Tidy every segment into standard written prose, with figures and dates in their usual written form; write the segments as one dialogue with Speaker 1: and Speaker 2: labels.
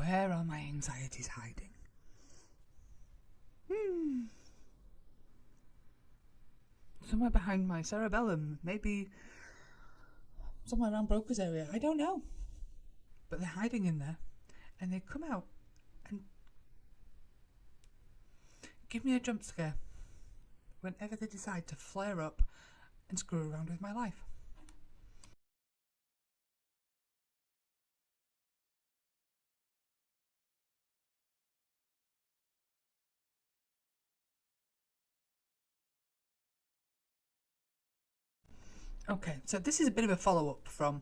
Speaker 1: Where are my anxieties hiding? Somewhere behind my cerebellum, maybe somewhere around Broca's area, I don't know. But they're hiding in there, and they come out and give me a jump scare whenever they decide to flare up and screw around with my life. Okay, so this is a bit of a follow-up from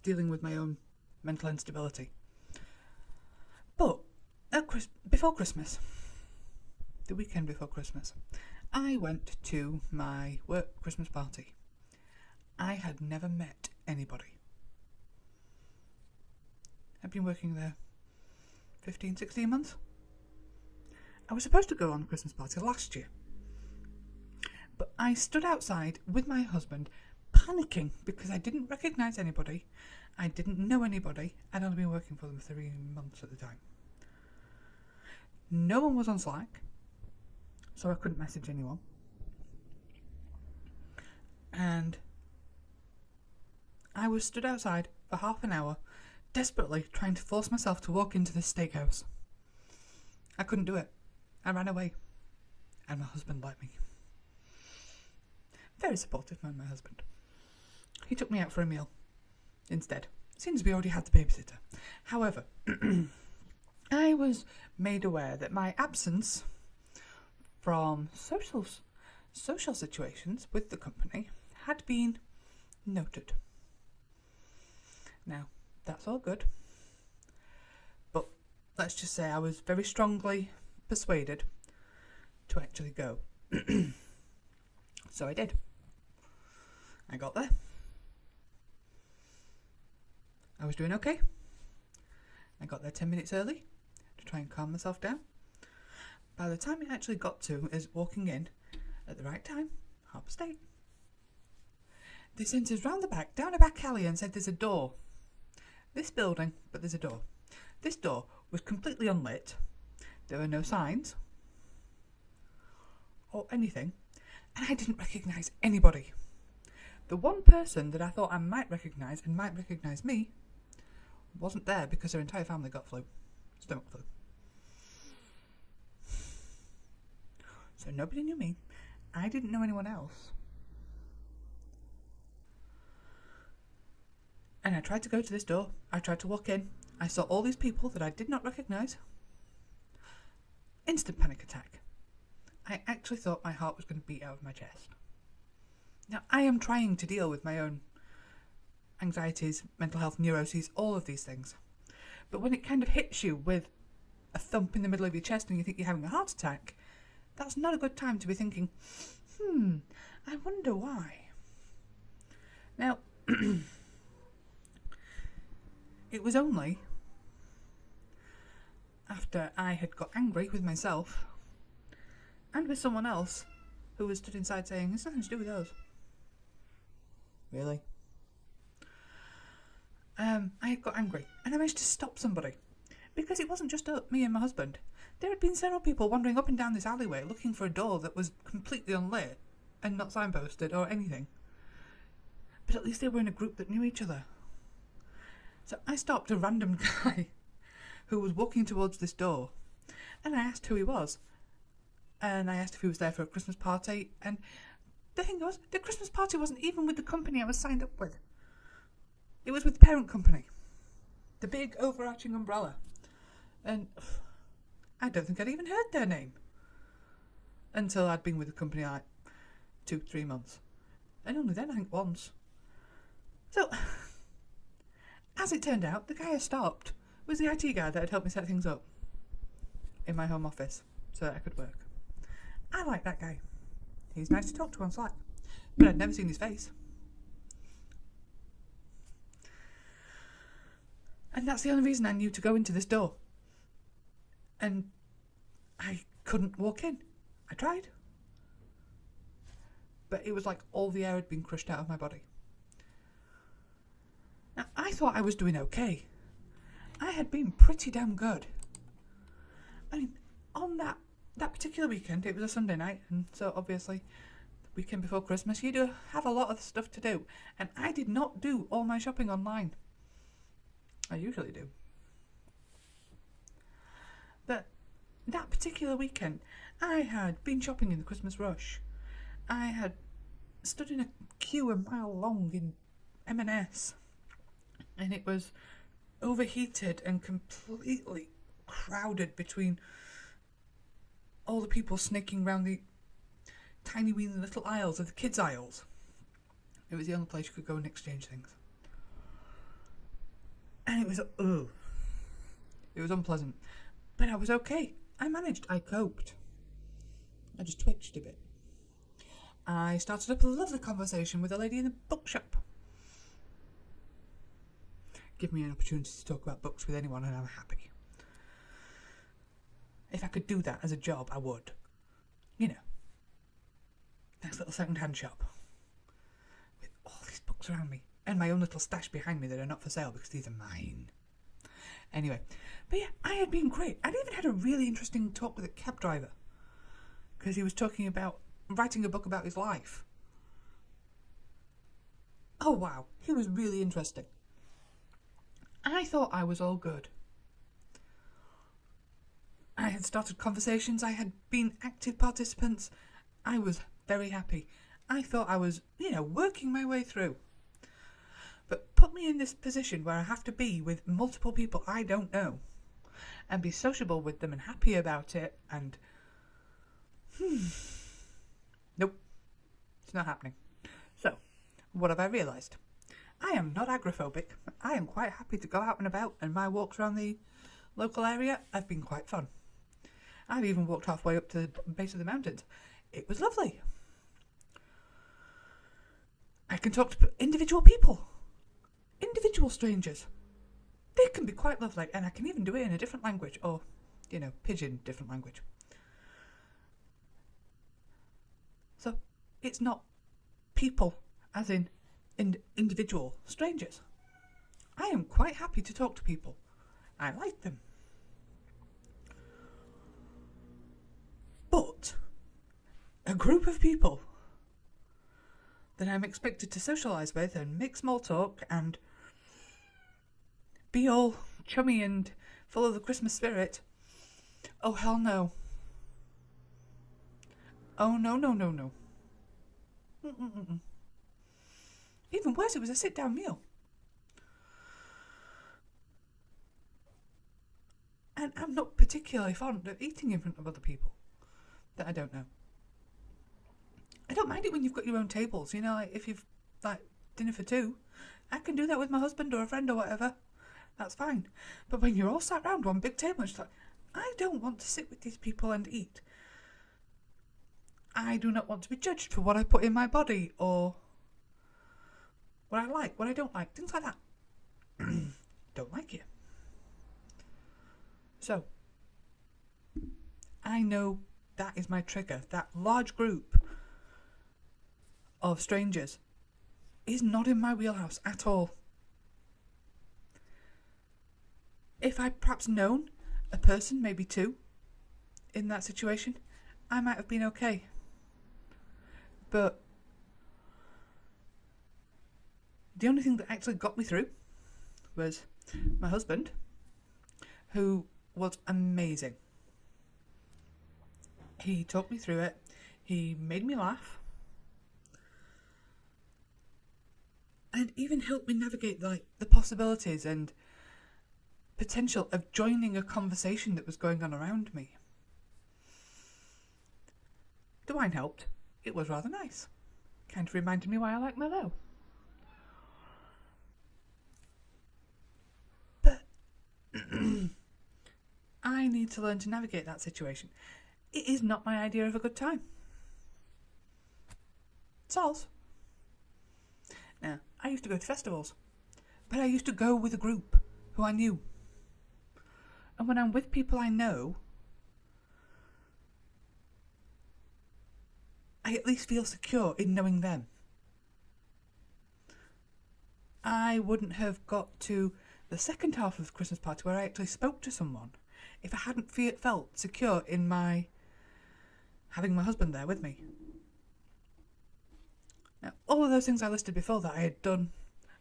Speaker 1: dealing with my own mental instability. But before Christmas, the weekend before Christmas, I went to my work Christmas party. I had never met anybody. I've been working there 15, 16 months. I was supposed to go on the Christmas party last year. But I stood outside with my husband, panicking because I didn't recognise anybody. I didn't know anybody. I'd only been working for them 3 months at the time. No one was on Slack, so I couldn't message anyone. And I was stood outside for half an hour, desperately trying to force myself to walk into this steakhouse. I couldn't do it. I ran away, and my husband let me. Very supportive man, my husband. He took me out for a meal instead, since we already had the babysitter. However, I was made aware that my absence from social situations with the company had been noted. Now, that's all good, but let's just say I was very strongly persuaded to actually go. So I did. I got there. I was doing okay. I got there 10 minutes early to try and calm myself down. By the time it actually got to is walking in at the right time, 8:30. They sent us round the back, down a back alley, and said there's a door. This building, but there's a door. This door was completely unlit. There were no signs or anything, and I didn't recognise anybody. The one person that I thought I might recognise and might recognise me wasn't there because their entire family got stomach flu. So nobody knew me. I didn't know anyone else. And I tried to go to this door. I tried to walk in. I saw all these people that I did not recognise. Instant panic attack. I actually thought my heart was going to beat out of my chest. Now, I am trying to deal with my own anxieties, mental health, neuroses, all of these things. But when it kind of hits you with a thump in the middle of your chest and you think you're having a heart attack, that's not a good time to be thinking, I wonder why. Now, it was only after I had got angry with myself and with someone else who was stood inside saying, it's nothing to do with those. Really? I got angry and I managed to stop somebody because it wasn't just me and my husband. There had been several people wandering up and down this alleyway looking for a door that was completely unlit and not signposted or anything. But at least they were in a group that knew each other. So I stopped a random guy who was walking towards this door and I asked who he was. And I asked if he was there for a Christmas party, and the thing was, the Christmas party wasn't even with the company I was signed up with. It was with the parent company. The big overarching umbrella. And I don't think I'd even heard their name until I'd been with the company like 2-3 months. And only then, I think, once. So, as it turned out, the guy I stopped was the IT guy that had helped me set things up in my home office so that I could work. I like that guy. He's nice to talk to on Slack, but I'd never seen his face. And that's the only reason I knew to go into this door. And I couldn't walk in. I tried. But it was like all the air had been crushed out of my body. Now, I thought I was doing okay. I had been pretty damn good. I mean, on that particular weekend, it was a Sunday night, and so obviously the weekend before Christmas, you do have a lot of stuff to do, and I did not do all my shopping online. I usually do. But that particular weekend, I had been shopping in the Christmas rush. I had stood in a queue a mile long in M&S, and it was overheated and completely crowded between all the people snaking around the tiny weeny little aisles of the kids' aisles. It was the only place you could go and exchange things. And it was, it was unpleasant. But I was okay. I managed. I coped. I just twitched a bit. I started up a lovely conversation with a lady in the bookshop. Give me an opportunity to talk about books with anyone and I'm happy. If I could do that as a job, I would. You know. Nice little second-hand shop. With all these books around me. And my own little stash behind me that are not for sale because these are mine. Anyway. But yeah, I had been great. I'd even had a really interesting talk with a cab driver. Because he was talking about writing a book about his life. Oh wow, he was really interesting. I thought I was all good. I had started conversations, I had been active participants. I was very happy. I thought I was, working my way through. But put me in this position where I have to be with multiple people I don't know and be sociable with them and happy about it and nope, it's not happening. So, what have I realised? I am not agoraphobic. I am quite happy to go out and about, and my walks around the local area have been quite fun. I've even walked halfway up to the base of the mountains. It was lovely. I can talk to individual people. Individual strangers. They can be quite lovely, and I can even do it in a different language, or, pidgin different language. So, it's not people, as in individual strangers. I am quite happy to talk to people. I like them. But a group of people that I'm expected to socialise with and make small talk and be all chummy and full of the Christmas spirit. Oh, hell no. Oh, no. Mm-mm-mm. Even worse, it was a sit-down meal. And I'm not particularly fond of eating in front of other people that I don't know. I don't mind it when you've got your own tables, if you've, dinner for two. I can do that with my husband or a friend or whatever. That's fine. But when you're all sat round one big table, it's like, I don't want to sit with these people and eat. I do not want to be judged for what I put in my body or what I like, what I don't like, things like that. Don't like it. So, I know that is my trigger. That large group of strangers is not in my wheelhouse at all. If I'd perhaps known a person, maybe two, in that situation, I might have been okay. But the only thing that actually got me through was my husband, who was amazing. He talked me through it. He made me laugh. And even helped me navigate the possibilities and potential of joining a conversation that was going on around me. The wine helped. It was rather nice. Kind of reminded me why I like Merlot. But I need to learn to navigate that situation. It is not my idea of a good time. Sols. Now, I used to go to festivals, but I used to go with a group who I knew. And when I'm with people I know, I at least feel secure in knowing them. I wouldn't have got to the second half of the Christmas party where I actually spoke to someone if I hadn't felt secure in my having my husband there with me. Now, all of those things I listed before that I had done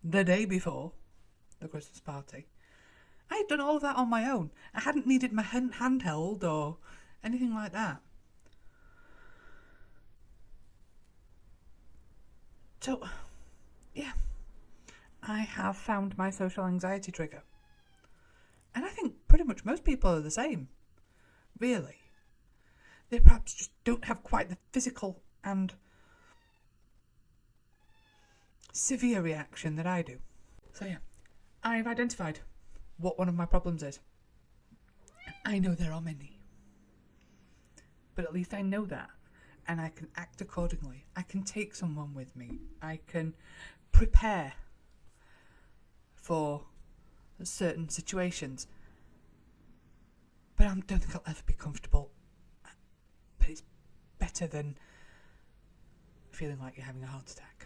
Speaker 1: the day before the Christmas party, I had done all of that on my own. I hadn't needed my handheld or anything like that. So, yeah, I have found my social anxiety trigger. And I think pretty much most people are the same, really. They perhaps just don't have quite the physical and severe reaction that I do. So yeah, I've identified what one of my problems is. I know there are many. But at least I know that. And I can act accordingly. I can take someone with me. I can prepare for certain situations. But I don't think I'll ever be comfortable. But it's better than feeling like you're having a heart attack.